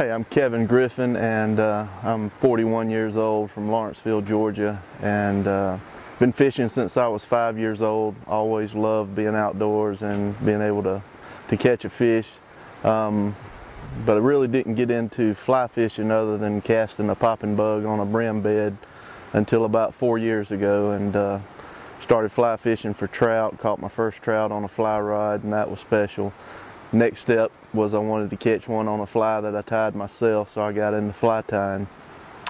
Hey, I'm Kevin Griffin, and I'm 41 years old from Lawrenceville, Georgia, and been fishing since I was 5 years old. Always loved being outdoors and being able to catch a fish, but I really didn't get into fly fishing other than casting a popping bug on a brim bed until about 4 years ago, and started fly fishing for trout. Caught my first trout on a fly rod, and that was special. Next step was I wanted to catch one on a fly that I tied myself, so I got into fly tying.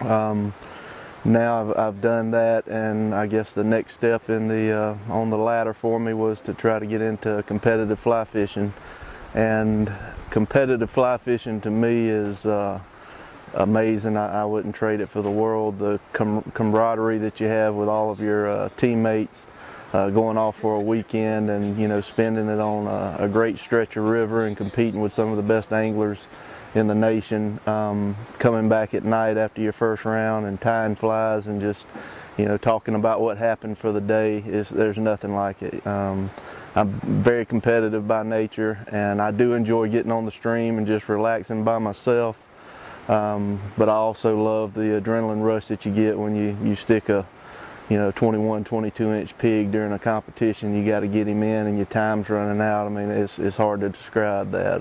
Now I've done that, and I guess the next step in the on the ladder for me was to try to get into competitive fly fishing. And competitive fly fishing to me is amazing. I wouldn't trade it for the world. The camaraderie that you have with all of your teammates, going off for a weekend and spending it on a great stretch of river and competing with some of the best anglers in the nation, coming back at night after your first round and tying flies and just talking about what happened for the day, there's nothing like it. I'm very competitive by nature, and I do enjoy getting on the stream and just relaxing by myself, but I also love the adrenaline rush that you get when you stick a 21, 22-inch pig during a competition. You got to get him in and your time's running out. I mean, it's hard to describe that.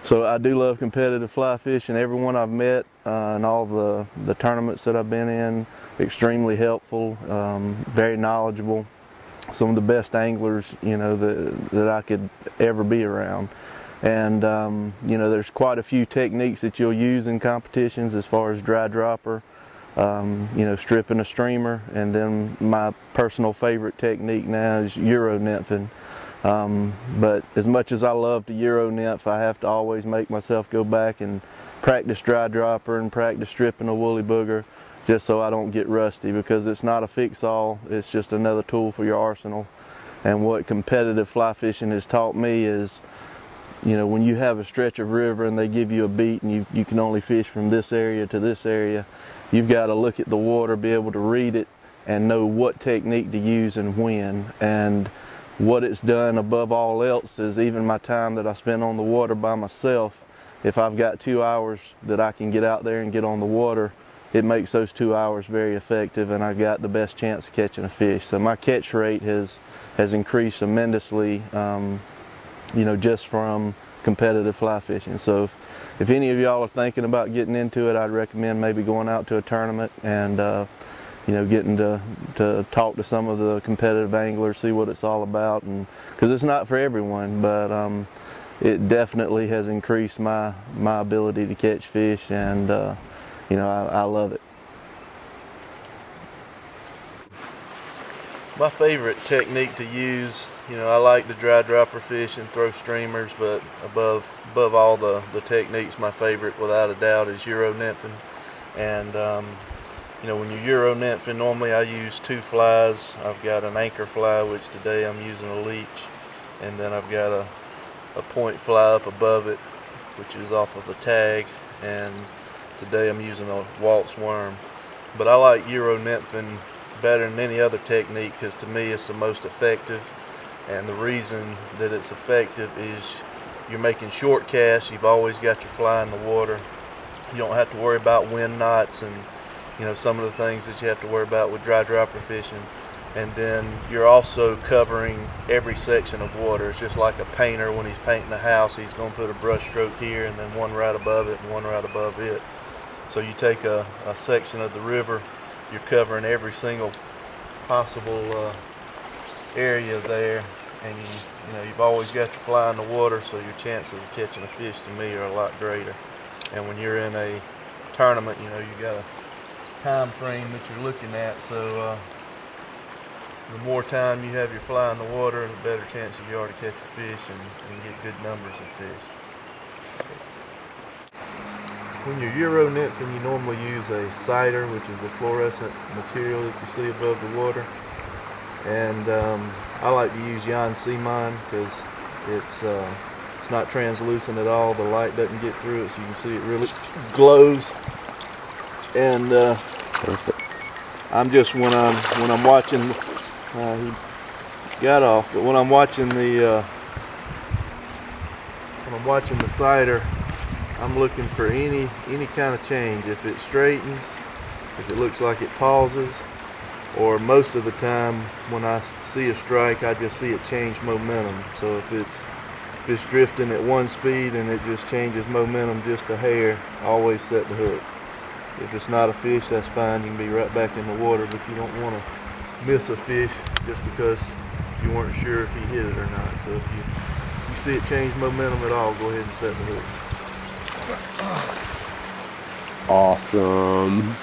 So I do love competitive fly fishing. Everyone I've met and all the tournaments that I've been in, extremely helpful, very knowledgeable. Some of the best anglers, that I could ever be around. And, there's quite a few techniques that you'll use in competitions as far as dry dropper, stripping a streamer, and then my personal favorite technique now is Euro nymphing. But as much as I love to Euro nymph, I have to always make myself go back and practice dry dropper and practice stripping a woolly booger, just so I don't get rusty, because it's not a fix-all, it's just another tool for your arsenal. And what competitive fly fishing has taught me is, when you have a stretch of river and they give you a beat and you can only fish from this area to this area, you've got to look at the water, be able to read it, and know what technique to use and when. And what it's done above all else is even my time that I spend on the water by myself, if I've got 2 hours that I can get out there and get on the water, it makes those 2 hours very effective, and I got the best chance of catching a fish. So my catch rate has increased tremendously, just from competitive fly fishing. So if any of y'all are thinking about getting into it, I'd recommend maybe going out to a tournament and getting to talk to some of the competitive anglers, see what it's all about, and because it's not for everyone, but it definitely has increased my ability to catch fish, and I love it. My favorite technique to use, I like to dry dropper fish and throw streamers, but above all the techniques, my favorite without a doubt is Euro nymphing. And when you're Euro nymphing, normally I use 2 flies. I've got an anchor fly, which today I'm using a leech, and then I've got a point fly up above it, which is off of a tag, and today I'm using a waltz worm. But I like Euro nymphing better than any other technique, because to me it's the most effective. And the reason that it's effective is you're making short casts. You've always got your fly in the water. You don't have to worry about wind knots and some of the things that you have to worry about with dry dropper fishing. And then you're also covering every section of water. It's just like a painter when he's painting a house. He's going to put a brush stroke here and then one right above it and one right above it. So you take a section of the river, you're covering every single possible area there, and you've always got your fly in the water, so your chances of catching a fish to me are a lot greater. And when you're in a tournament, you got a time frame that you're looking at, so the more time you have your fly in the water, the better chances you are to catch a fish and get good numbers of fish. When you're Euro nymphing, you normally use a cider, which is a fluorescent material that you see above the water. And I like to use Jan Seaman because it's not translucent at all. The light doesn't get through it, so you can see it really glows. And I'm just when I'm watching, he got off. But when I'm watching the cider, I'm looking for any kind of change. If it straightens, if it looks like it pauses, or most of the time when I see a strike, I just see it change momentum. So if it's drifting at one speed and it just changes momentum just a hair, I always set the hook. If it's not a fish, that's fine. You can be right back in the water, but you don't want to miss a fish just because you weren't sure if he hit it or not. So if you see it change momentum at all, go ahead and set the hook. Awesome.